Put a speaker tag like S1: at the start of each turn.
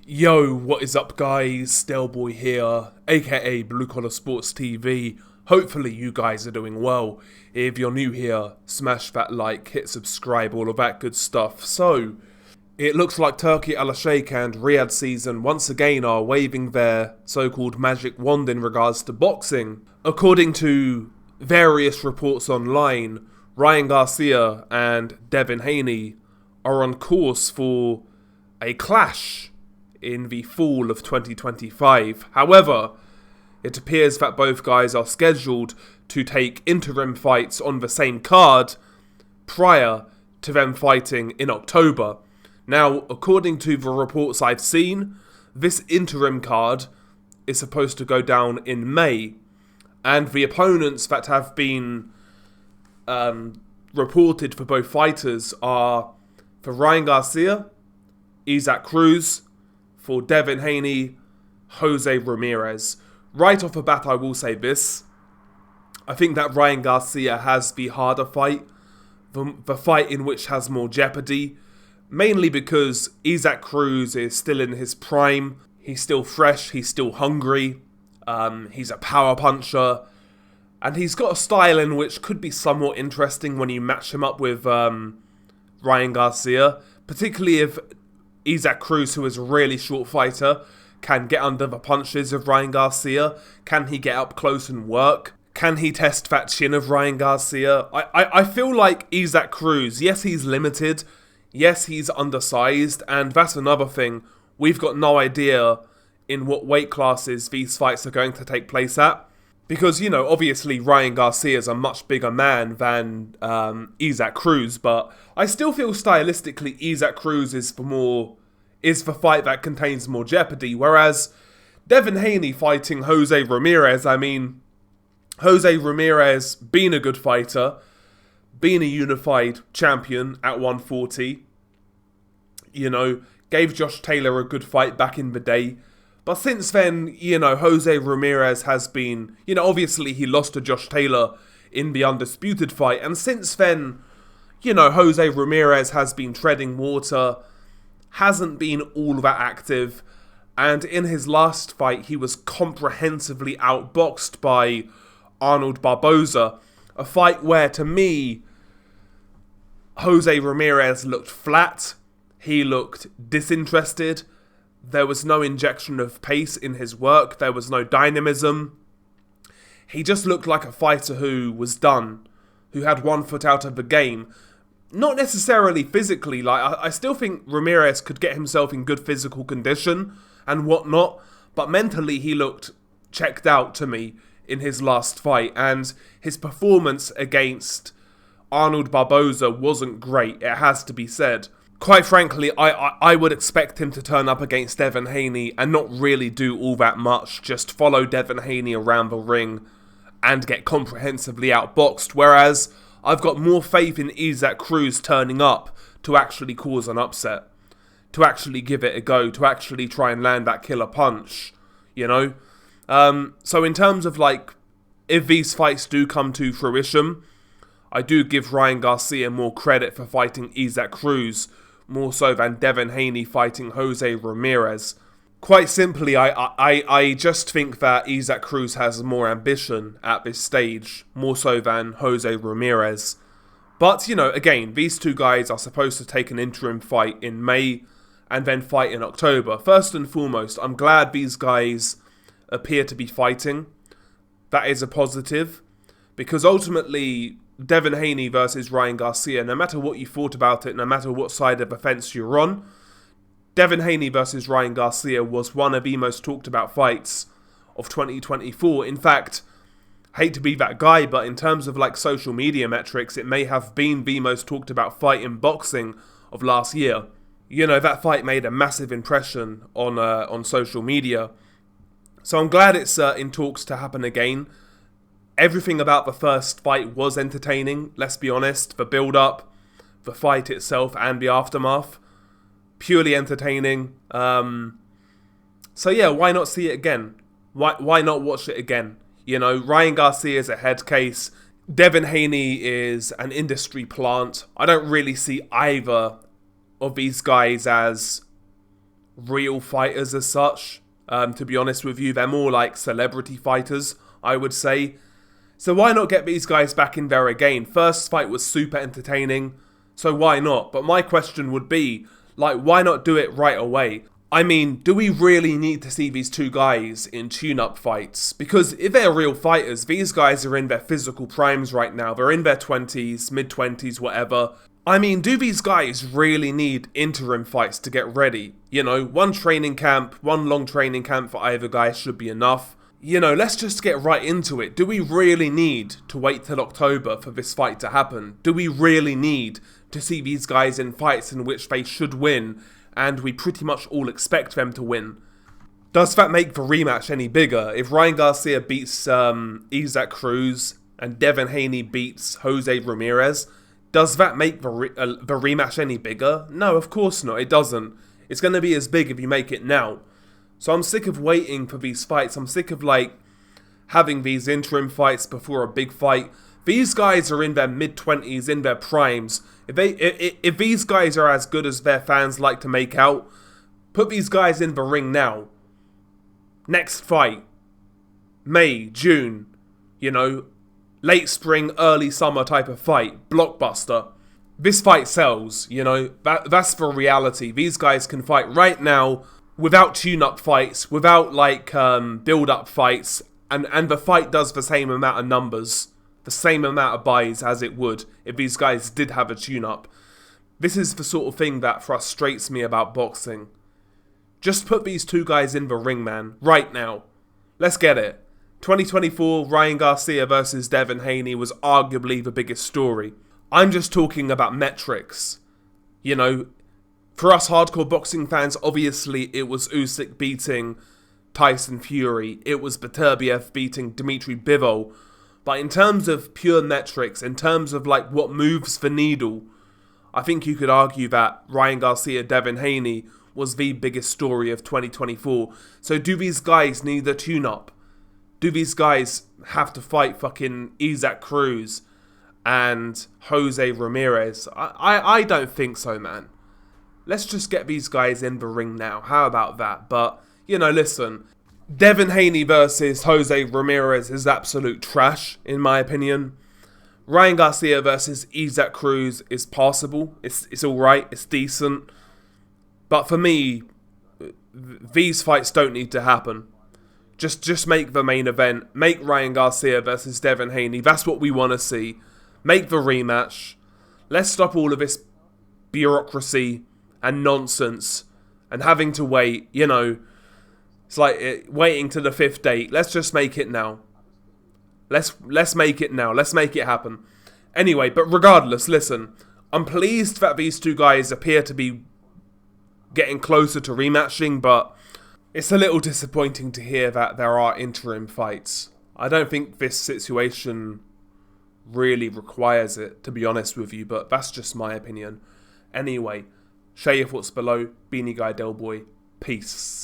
S1: Yo, what is up guys, Stelboy here, aka Blue Collar Sports TV. Hopefully you guys are doing well. If you're new here, smash that like, hit subscribe, all of that good stuff. So, it looks like Turki Al-Sheikh and Riyadh Season once again are waving their so-called magic wand in regards to boxing. According to various reports online, Ryan Garcia and Devin Haney are on course for a clash in the fall of 2025. However, it appears that both guys are scheduled to take interim fights on the same card prior to them fighting in October. Now, according to the reports I've seen, this interim card is supposed to go down in May, and the opponents that have been reported for both fighters are for Ryan Garcia, Isaac Cruz, for Devin Haney, Jose Ramirez. Right off the bat, I will say this. I think that Ryan Garcia has the harder fight, the fight in which has more jeopardy, mainly because Isaac Cruz is still in his prime. He's still fresh, he's still hungry, he's a power puncher, and he's got a style in which could be somewhat interesting when you match him up with Ryan Garcia, particularly if Isaac Cruz, who is a really short fighter, can get under the punches of Ryan Garcia. Can he get up close and work? Can he test that chin of Ryan Garcia? I feel like Isaac Cruz, yes, he's limited. Yes, he's undersized. And that's another thing. We've got no idea in what weight classes these fights are going to take place at. Because, you know, obviously Ryan Garcia is a much bigger man than Isaac Cruz, but I still feel stylistically Isaac Cruz is the fight that contains more jeopardy, whereas Devin Haney fighting Jose Ramirez, I mean, Jose Ramirez being a good fighter, being a unified champion at 140, you know, gave Josh Taylor a good fight back in the day. But since then, you know, Jose Ramirez has been, you know, obviously he lost to Josh Taylor in the Undisputed fight. And since then, you know, Jose Ramirez has been treading water, hasn't been all that active. And in his last fight, he was comprehensively outboxed by Arnold Barboza. A fight where, to me, Jose Ramirez looked flat. He looked disinterested. There was no injection of pace in his work. There was no dynamism. He just looked like a fighter who was done, who had one foot out of the game. Not necessarily physically. Like I still think Ramirez could get himself in good physical condition and whatnot, but mentally he looked checked out to me in his last fight, and his performance against Arnold Barboza wasn't great, it has to be said. Quite frankly, I would expect him to turn up against Devin Haney and not really do all that much, just follow Devin Haney around the ring and get comprehensively outboxed, whereas I've got more faith in Isaac Cruz turning up to actually cause an upset, to actually give it a go, to actually try and land that killer punch, you know? So in terms of, like, if these fights do come to fruition, I do give Ryan Garcia more credit for fighting Isaac Cruz, more so than Devin Haney fighting Jose Ramirez. Quite simply, I just think that Isaac Cruz has more ambition at this stage, more so than Jose Ramirez. But, you know, again, these two guys are supposed to take an interim fight in May and then fight in October. First and foremost, I'm glad these guys appear to be fighting. That is a positive, because ultimately Devin Haney versus Ryan Garcia, no matter what you thought about it, no matter what side of the fence you're on, Devin Haney versus Ryan Garcia was one of the most talked about fights of 2024. In fact, hate to be that guy, but in terms of like social media metrics, it may have been the most talked about fight in boxing of last year. You know, that fight made a massive impression on social media. So I'm glad it's in talks to happen again. Everything about the first fight was entertaining, let's be honest. The build-up, the fight itself, and the aftermath. Purely entertaining. So yeah, why not see it again? Why not watch it again? You know, Ryan Garcia is a head case. Devin Haney is an industry plant. I don't really see either of these guys as real fighters as such. To be honest with you, they're more like celebrity fighters, I would say. So why not get these guys back in there again? First fight was super entertaining, so why not? But my question would be, like, why not do it right away? I mean, do we really need to see these two guys in tune-up fights? Because if they're real fighters, these guys are in their physical primes right now. They're in their 20s, mid-20s, whatever. I mean, do these guys really need interim fights to get ready? You know, one long training camp for either guy should be enough. You know, let's just get right into it. Do we really need to wait till October for this fight to happen? Do we really need to see these guys in fights in which they should win, and we pretty much all expect them to win? Does that make the rematch any bigger? If Ryan Garcia beats Isaac Cruz and Devin Haney beats Jose Ramirez, does that make the rematch any bigger? No, of course not. It doesn't. It's going to be as big if you make it now. So I'm sick of waiting for these fights. I'm sick of, like, having these interim fights before a big fight. These guys are in their mid-20s, in their primes. If these guys are as good as their fans like to make out, put these guys in the ring now. Next fight. May, June. You know, late spring, early summer type of fight. Blockbuster. This fight sells, you know. That's the reality. These guys can fight right now without tune-up fights, without, like, build-up fights, and the fight does the same amount of numbers, the same amount of buys as it would if these guys did have a tune-up. This is the sort of thing that frustrates me about boxing. Just put these two guys in the ring, man, right now. Let's get it. 2024, Ryan Garcia versus Devin Haney was arguably the biggest story. I'm just talking about metrics. You know, for us hardcore boxing fans, obviously it was Usyk beating Tyson Fury. It was Beterbiev beating Dmitry Bivol. But in terms of pure metrics, in terms of, like, what moves the needle, I think you could argue that Ryan Garcia, Devin Haney was the biggest story of 2024. So do these guys need a tune-up? Do these guys have to fight fucking Isaac Cruz and Jose Ramirez? I don't think so, man. Let's just get these guys in the ring now. How about that? But, you know, listen. Devin Haney versus Jose Ramirez is absolute trash, in my opinion. Ryan Garcia versus Isaac Cruz is passable. It's alright. It's decent. But for me, these fights don't need to happen. Just make the main event. Make Ryan Garcia versus Devin Haney. That's what we want to see. Make the rematch. Let's stop all of this bureaucracy and nonsense and having to wait, you know. It's like waiting to the 5th date. Let's just make it now. Let's make it now. Let's make it happen. Anyway, but regardless, listen. I'm pleased that these two guys appear to be getting closer to rematching, but it's a little disappointing to hear that there are interim fights. I don't think this situation really requires it, to be honest with you, but that's just my opinion. Anyway, share your thoughts below. Beanie Guy Del Boy. Peace.